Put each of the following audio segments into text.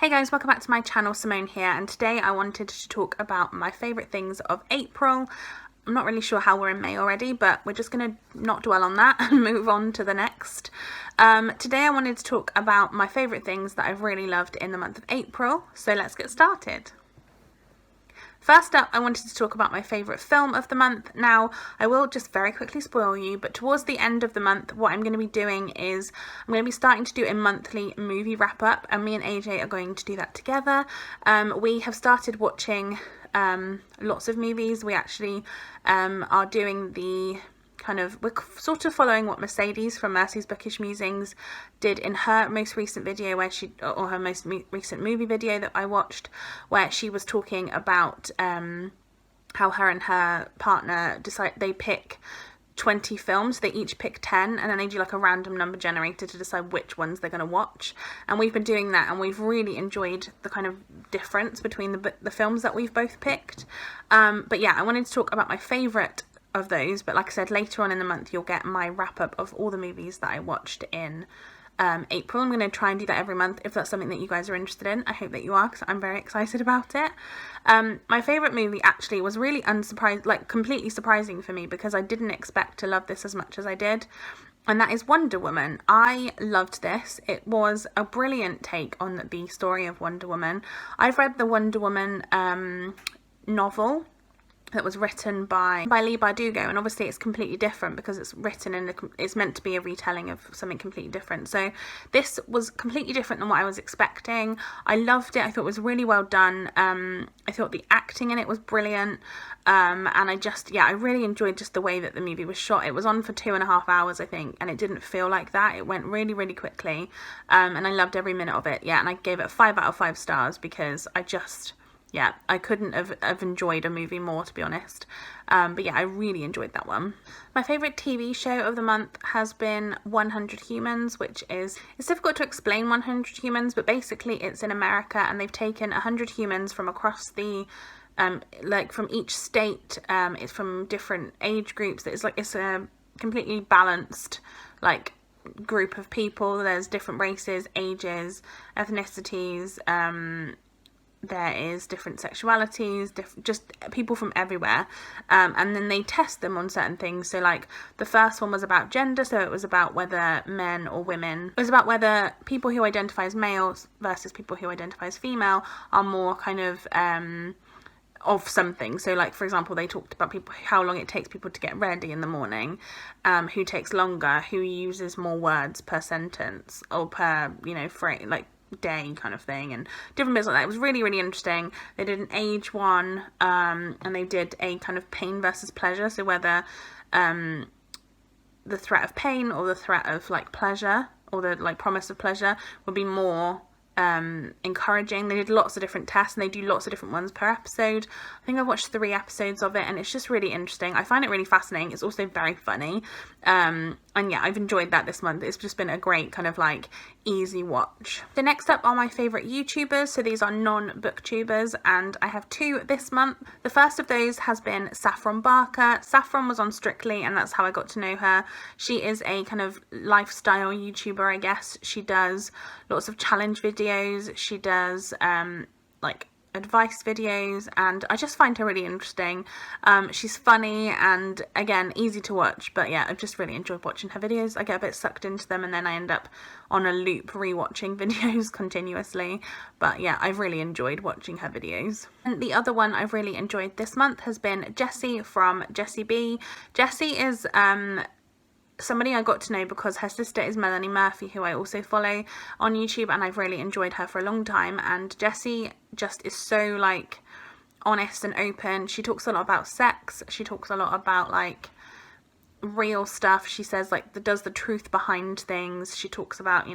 Hey guys, welcome back to my channel. Simone here, and today I wanted to talk about my favourite things of April. I'm not really sure how we're in May already, but we're just going to not dwell on that and move on to the next. Today I wanted to talk about my favourite things that I've really loved in the month of April, so let's get started. First up, I wanted to talk about my favourite film of the month. Now, I will just very quickly spoil you, but towards the end of the month, what I'm going to be doing is I'm going to be starting to do a monthly movie wrap-up, and me and AJ are going to do that together. We have started watching lots of movies. We actually are doing the we're sort of following what Mercedes from Mercy's Bookish Musings did in her most recent video, or her most recent movie video that I watched, where she was talking about how her and her partner they pick 20 films. They each pick 10, and then they do like a random number generator to decide which ones they're going to watch. And we've been doing that, and we've really enjoyed the kind of difference between the films that we've both picked. But yeah, I wanted to talk about my favourite of those, but like I said, later on in the month you'll get my wrap up of all the movies that I watched in April. I'm going to try and do that every month if that's something that you guys are interested in. I hope that you are, because I'm very excited about it. My favourite movie actually was really completely surprising for me, because I didn't expect to love this as much as I did, and that is Wonder Woman. I loved this. It was a brilliant take on the story of Wonder Woman. I've read the Wonder Woman novel that was written by Leigh Bardugo, and obviously it's completely different because it's written and it's meant to be a retelling of something completely different. So this was completely different than what I was expecting. I loved it. I thought it was really well done. I thought the acting in it was brilliant, and I really enjoyed just the way that the movie was shot. It was on for 2.5 hours, I think, and it didn't feel like that. It went really, really quickly, and I loved every minute of it. Yeah, and I gave it 5 out of 5 stars because I couldn't have enjoyed a movie more, to be honest. But yeah, I really enjoyed that one. My favourite TV show of the month has been 100 Humans, it's difficult to explain 100 Humans, but basically it's in America, and they've taken 100 humans from across the from each state. It's from different age groups. It's a completely balanced group of people. There's different races, ages, ethnicities, there is different sexualities, just people from everywhere, and then they test them on certain things. So the first one was about gender, so it was about whether men or women, it was about whether people who identify as males versus people who identify as female are more of something. So for example, they talked about how long it takes people to get ready in the morning, who takes longer, who uses more words per sentence or per phrase, day kind of thing, and different bits like that. It was really, really interesting. They did an age one, and they did a kind of pain versus pleasure, so whether the threat of pain or the threat of pleasure, or the promise of pleasure would be more encouraging. They did lots of different tests, and they do lots of different ones per episode. I think I've watched 3 episodes of it, and it's just really interesting. I find it really fascinating. It's also very funny, and yeah, I've enjoyed that this month. It's just been a great easy watch. The next up are my favourite YouTubers. So these are non-BookTubers, and I have 2 this month. The first of those has been Saffron Barker. Saffron was on Strictly, and that's how I got to know her. She is a kind of lifestyle YouTuber, I guess. She does lots of challenge videos. She does advice videos, and I just find her really interesting. She's funny and, again, easy to watch, but yeah, I've just really enjoyed watching her videos. I get a bit sucked into them, and then I end up on a loop rewatching videos continuously, but yeah, I've really enjoyed watching her videos. And the other one I've really enjoyed this month has been Jessie from Jessie B. Jessie is somebody I got to know because her sister is Melanie Murphy, who I also follow on YouTube, and I've really enjoyed her for a long time. And Jessie just is so honest and open. She talks a lot about sex. She talks a lot about real stuff. She says does the truth behind things. She talks about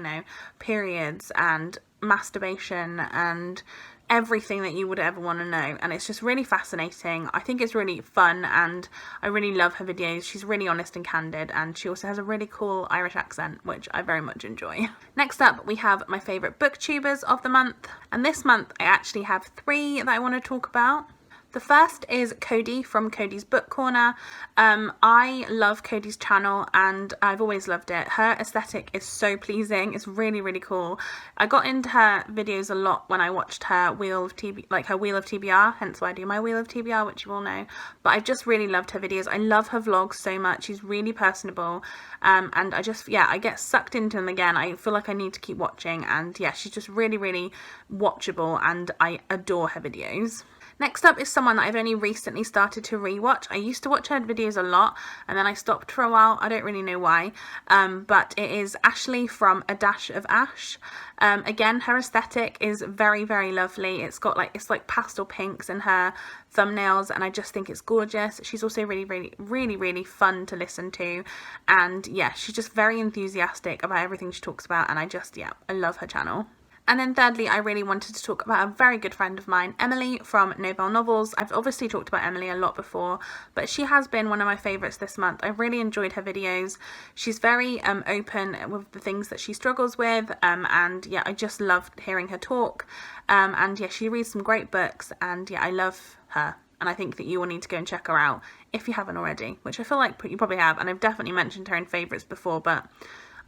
periods and masturbation and everything that you would ever want to know, and it's just really fascinating. I think it's really fun, and I really love her videos. She's really honest and candid, and she also has a really cool Irish accent, which I very much enjoy. Next up, we have my favourite booktubers of the month, and this month I actually have 3 that I want to talk about. The first is Cody from Cody's Book Corner. I love Cody's channel and I've always loved it. Her aesthetic is so pleasing. It's really, really cool. I got into her videos a lot when I watched her Wheel of TBR, hence why I do my Wheel of TBR, which you all know. But I've just really loved her videos. I love her vlogs so much. She's really personable. And I get sucked into them again. I feel like I need to keep watching, and yeah, she's just really, really watchable and I adore her videos. Next up is someone that I've only recently started to rewatch. I used to watch her videos a lot and then I stopped for a while. I don't really know why, but it is Ashley from A Dash of Ash. Again, her aesthetic is very, very lovely. It's like pastel pinks in her thumbnails and I just think it's gorgeous. She's also really, really, really, really fun to listen to, and yeah, she's just very enthusiastic about everything she talks about, and I love her channel. And then thirdly, I really wanted to talk about a very good friend of mine, Emily from Noble Novels. I've obviously talked about Emily a lot before, but she has been one of my favourites this month. I really enjoyed her videos. She's very open with the things that she struggles with, and yeah, I just loved hearing her talk. And yeah, she reads some great books, and yeah, I love her. And I think that you will need to go and check her out if you haven't already, which I feel like you probably have, and I've definitely mentioned her in favourites before, but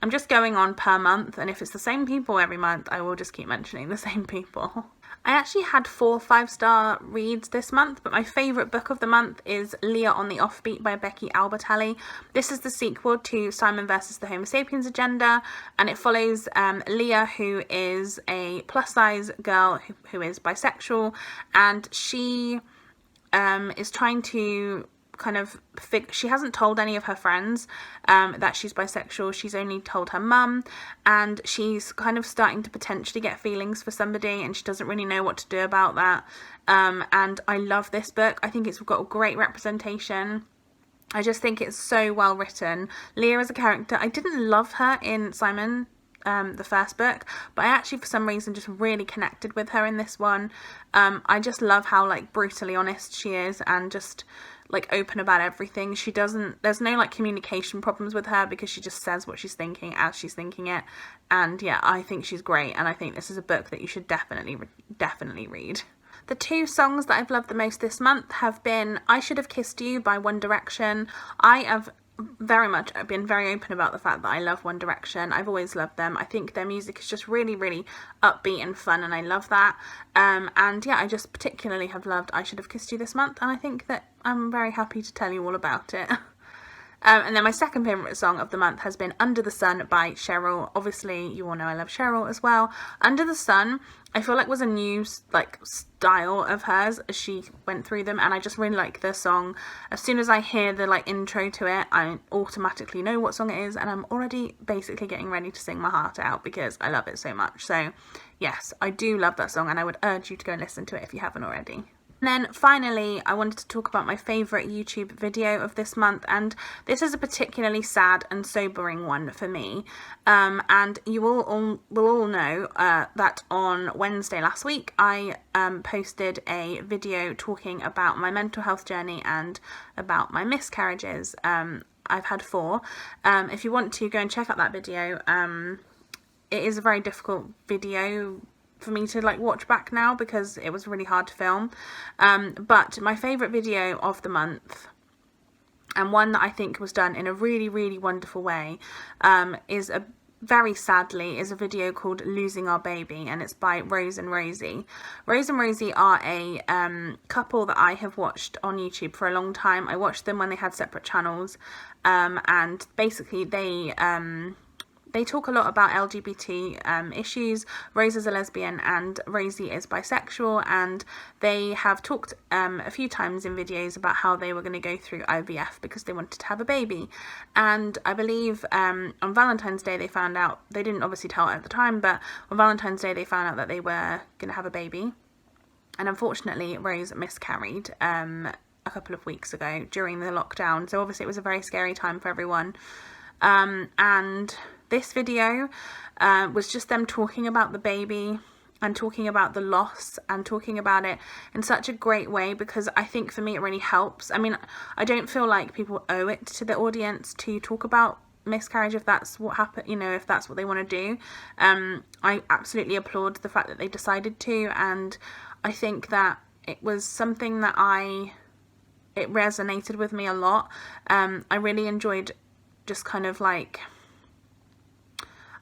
I'm just going on per month, and if it's the same people every month, I will just keep mentioning the same people. I actually had 4 5-star reads this month, but my favourite book of the month is Leah on the Offbeat by Becky Albertalli. This is the sequel to Simon vs. the Homo Sapiens Agenda, and it follows Leah, who is a plus-size girl who is bisexual, and she is trying to she hasn't told any of her friends that she's bisexual. She's only told her mum, and she's kind of starting to potentially get feelings for somebody, and she doesn't really know what to do about that. And I love this book. I think it's got a great representation. I just think it's so well written. Leah as a character, I didn't love her in Simon, the first book, but I actually for some reason just really connected with her in this one. I just love how brutally honest she is, and just open about everything. There's no communication problems with her, because she just says what she's thinking as she's thinking it. And yeah, I think she's great, and I think this is a book that you should definitely read. The 2 songs that I've loved the most this month have been I Should Have Kissed You by One Direction. I have I've been very open about the fact that I love One Direction. I've always loved them. I think their music is just really, really upbeat and fun, and I love that. And yeah, I just particularly have loved I Should Have Kissed You this month, and I think that I'm very happy to tell you all about it. And then my second favourite song of the month has been Under the Sun by Cheryl. Obviously, you all know I love Cheryl as well. Under the Sun, I feel was a new style of hers as she went through them, and I just really like the song. As soon as I hear the intro to it, I automatically know what song it is, and I'm already basically getting ready to sing my heart out because I love it so much. So yes, I do love that song, and I would urge you to go and listen to it if you haven't already. And then finally, I wanted to talk about my favourite YouTube video of this month, and this is a particularly sad and sobering one for me. And you will all know that on Wednesday last week, I posted a video talking about my mental health journey and about my miscarriages. I've had 4. If you want to go and check out that video, it is a very difficult video for me to watch back now because it was really hard to film, but my favourite video of the month, and one that I think was done in a really, really wonderful way, is a video called Losing Our Baby, and it's by Rose and Rosie. Rose and Rosie are a couple that I have watched on YouTube for a long time. I watched them when they had separate channels, and basically they talk a lot about LGBT issues. Rose is a lesbian and Rosie is bisexual, and they have talked a few times in videos about how they were going to go through IVF because they wanted to have a baby. And I believe on Valentine's Day they found out, they didn't obviously tell it at the time, but on Valentine's Day they found out that they were going to have a baby. And unfortunately Rose miscarried a couple of weeks ago during the lockdown. So obviously it was a very scary time for everyone. And this video was just them talking about the baby and talking about the loss and talking about it in such a great way, because I think for me it really helps. I mean, I don't feel like people owe it to the audience to talk about miscarriage if that's what happened, if that's what they want to do. I absolutely applaud the fact that they decided to, and I think that it was something that it resonated with me a lot. I really enjoyed just kind of like,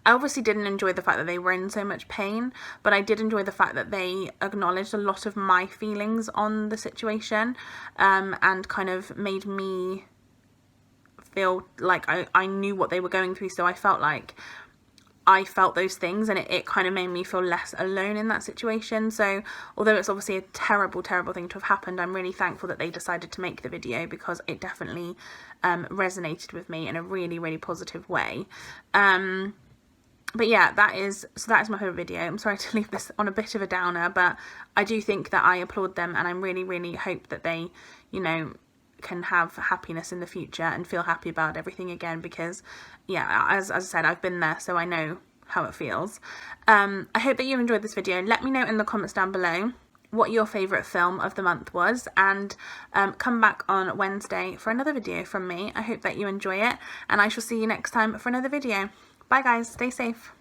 I obviously didn't enjoy the fact that they were in so much pain, but I did enjoy the fact that they acknowledged a lot of my feelings on the situation, and kind of made me feel like I knew what they were going through, so I felt like I felt those things, and it kind of made me feel less alone in that situation. So although it's obviously a terrible thing to have happened, I'm really thankful that they decided to make the video, because it definitely resonated with me in a really positive way. But yeah, that is my favourite video. I'm sorry to leave this on a bit of a downer, but I do think that I applaud them, and I really hope that they, you know, can have happiness in the future and feel happy about everything again, because yeah, as I said, I've been there, so I know how it feels. I hope that you enjoyed this video. Let me know in the comments down below what your favourite film of the month was, and come back on Wednesday for another video from me. I hope that you enjoy it, and I shall see you next time for another video. Bye guys, stay safe.